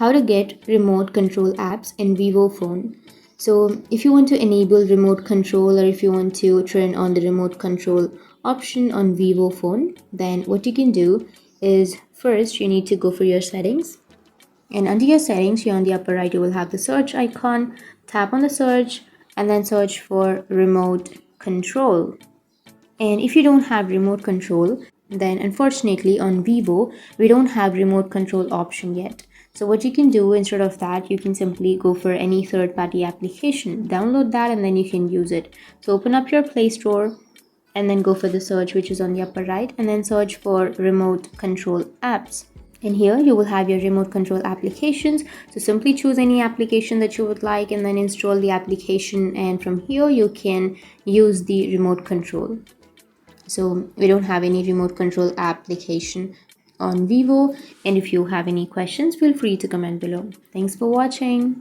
how to get remote control apps in Vivo phone. So if you want to enable remote control, or if you want to turn on the remote control option on Vivo phone, then what you can do is first you need to go for your settings, and under your settings here on the upper right you will have the search icon. Tap on the search and then search for remote control. And if you don't have remote control, then unfortunately on Vivo, we don't have remote control option yet. So what you can do instead of that, you can simply go for any third-party application, download that, and then you can use it. So open up your Play Store and then go for the search, which is on the upper right, and then search for remote control apps. And here you will have your remote control applications. So simply choose any application that you would like and then install the application, and from here you can use the remote control. So we don't have any remote control application on Vivo, and if you have any questions, feel free to comment below. Thanks for watching.